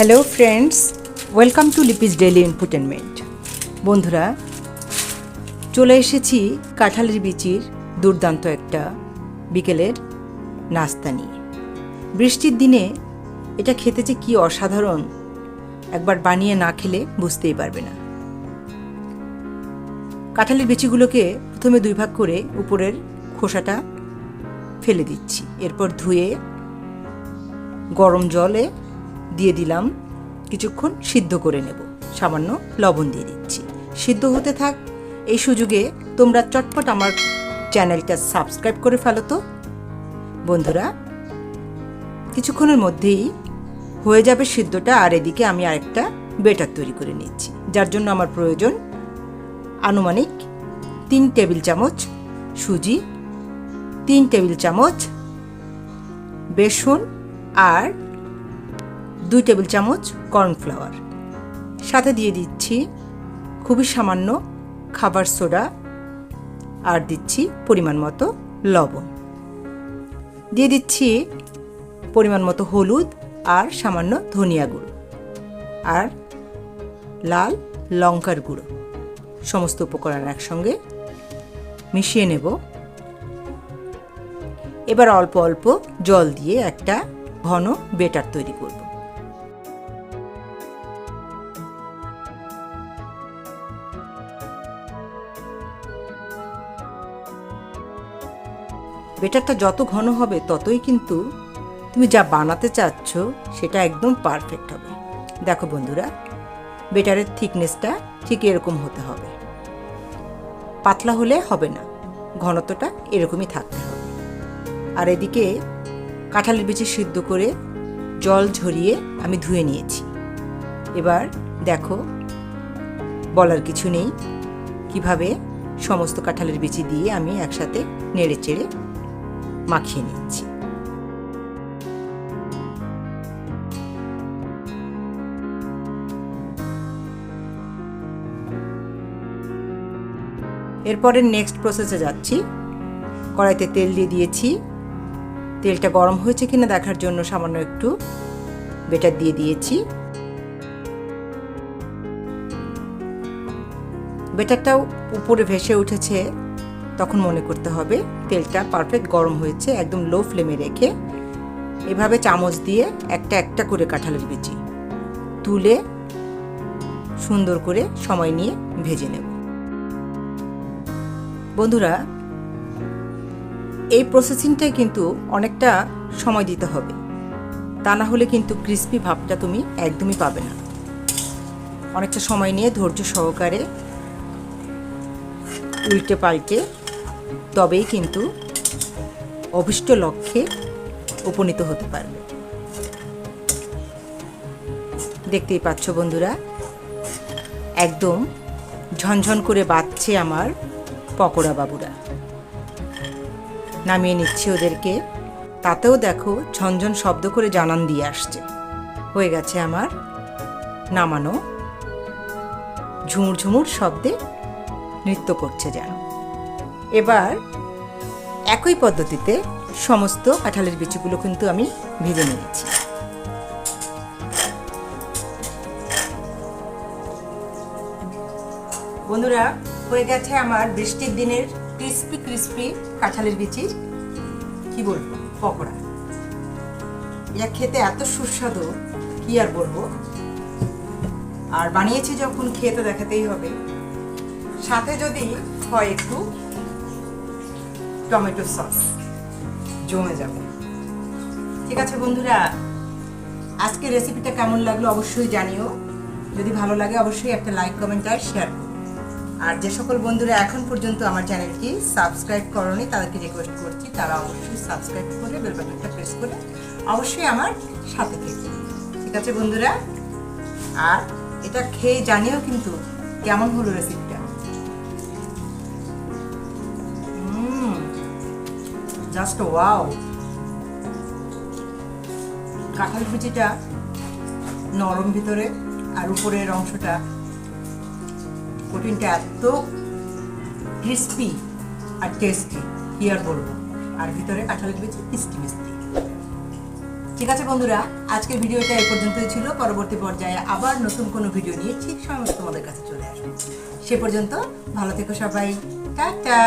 Hello friends, welcome to Lipi's daily entertainment. বন্ধুরা, চলে এসেছি কাঁঠালের বিচির দুর্দান্ত একটা বিকেলের নাস্তা নিয়ে। বৃষ্টির দিনে এটা খেতে যে কী অসাধারণ, একবার বানিয়ে না খেলে বুঝতেই পারবে না। কাঁঠালের বিচিগুলোকে প্রথমে দুই ভাগ করে উপরের খোসাটা ফেলে দিচ্ছি। এরপর ধুয়ে গরম জলে দিয়ে দিলাম, কিছুক্ষণ সিদ্ধ করে নেব। সামান্য লবণ দিয়ে দিচ্ছি, সিদ্ধ হতে থাক। এই সুযোগে তোমরা চটপট আমার চ্যানেলটা সাবস্ক্রাইব করে ফেলো তো বন্ধুরা। কিছুক্ষণের মধ্যেই হয়ে যাবে সিদ্ধটা। আর এদিকে আমি আরেকটা বেটার তৈরি করে নিচ্ছি, যার জন্য আমার প্রয়োজন আনুমানিক 3 টেবিল চামচ সুজি, 3 টেবিল চামচ বেসন আর 2 টেবিল চামচ কর্নফ্লাওয়ার। সাথে দিয়ে দিচ্ছি খুবই সামান্য খাবার সোডা আর দিচ্ছি পরিমাণ মতো লবণ। দিয়ে দিচ্ছি পরিমাণ মতো হলুদ আর সামান্য ধনিয়া গুঁড়ো আর লাল লঙ্কার গুঁড়ো। সমস্ত উপকরণ একসঙ্গে মিশিয়ে নেব। এবার অল্প অল্প জল দিয়ে একটা ঘন বেটার তৈরি করব। বেটারটা যত ঘন হবে ততই কিন্তু তুমি যা বানাতে চাচ্ছ সেটা একদম পারফেক্ট হবে। দেখো বন্ধুরা, বেটারের থিকনেসটা ঠিক এরকম হতে হবে, পাতলা হলে হবে না, ঘনত্বটা এরকমই থাকতে হবে। আর এদিকে কাঁঠালের বিচি সিদ্ধ করে জল ঝরিয়ে আমি ধুয়ে নিয়েছি। এবার দেখো, বলার কিছু নেই কিভাবে সমস্ত কাঁঠালের বিচি দিয়ে আমি একসাথে নেড়ে চেড়ে মাখিয়ে নিচ্ছি। এরপরে নেক্সট প্রসেসে যাচ্ছি। কড়াইতে তেল দিয়ে দিয়েছি। তেলটা গরম হয়েছে কিনা দেখার জন্য সামান্য একটু বেটার দিয়ে দিয়েছি। বেটারটাও উপরে ভেসে উঠেছে, তখন মনে করতে হবে তেলটা পারফেক্ট গরম হয়েছে। একদম লো ফ্লেমে রেখে এভাবে চামচ দিয়ে একটা একটা করে কাঁঠালের বিচি তুলে সুন্দর করে সময় নিয়ে ভেজে নেব। বন্ধুরা, এই প্রসেসিংটাই কিন্তু অনেকটা সময় দিতে হবে, তা না হলে কিন্তু ক্রিস্পি ভাবটা তুমি একদমই পাবে না। অনেকটা সময় নিয়ে ধৈর্য সহকারে উল্টে পাল্টে তবেই কিন্তু অভীষ্ট লক্ষ্যে উপনীত হতে পারবে। দেখতেই পাচ্ছ বন্ধুরা, একদম ঝনঝন করে বাজছে আমার পকোড়া বাবুরা। নামিয়ে নিচ্ছি ওদেরকে, তাতেও দেখো ঝনঝন শব্দ করে জানান দিয়ে আসছে। হয়ে গেছে আমার নামানো, ঝুমুর ঝুমুর শব্দে নৃত্য করছে যেন। এবার একই পদ্ধতিতে সমস্ত কাঁঠালের বিচিগুলো কিন্তু আমি ভেজে নিয়েছি। বন্ধুরা, হয়ে গেছে আমার বৃষ্টির দিনের ক্রিস্পি ক্রিস্পি কাঁঠালের বিচির কি বলবো পকোড়া। এটা খেতে এত সুস্বাদু, কি আর বলবো। আর বানিয়েছি যখন খেয়ে তো দেখাতেই হবে। সাথে যদি হয় একটু টমেটো সস, জমে যাবে। ঠিক আছে বন্ধুরা, আজকে রেসিপিটা কেমন লাগলো অবশ্যই জানিও। যদি ভালো লাগে অবশ্যই একটা লাইক, কমেন্ট আর শেয়ার করো। আর যে সকল বন্ধুরা এখন পর্যন্ত আমার চ্যানেলটি সাবস্ক্রাইব করোনি তাদেরকে রিকোয়েস্ট করছি তারা অবশ্যই সাবস্ক্রাইব করে বেল বাটনটা প্রেস করে অবশ্যই আমার সাথে থেকো। ঠিক আছে বন্ধুরা, আর এটা খেয়ে জানিও কিন্তু কেমন হলো রেসিপিটা। Just wow! কাঁঠাল বিচিটা নরম ভিতরে আর উপরের অংশটা প্রোটিনটা এত ক্রিস্পি আর টেস্টি, কি আর বলবো। আর ভিতরে কাঁঠালের বিচি মিষ্টি মিষ্টি। ঠিক আছে বন্ধুরা, আজকের ভিডিওটা এই পর্যন্তই ছিল। পরবর্তী পর্যায়ে আবার নতুন কোনো ভিডিও নিয়ে ঠিক সময় মতো তোমাদের কাছে চলে আসবো। সে পর্যন্ত ভালো থেকো সবাই, টাটা।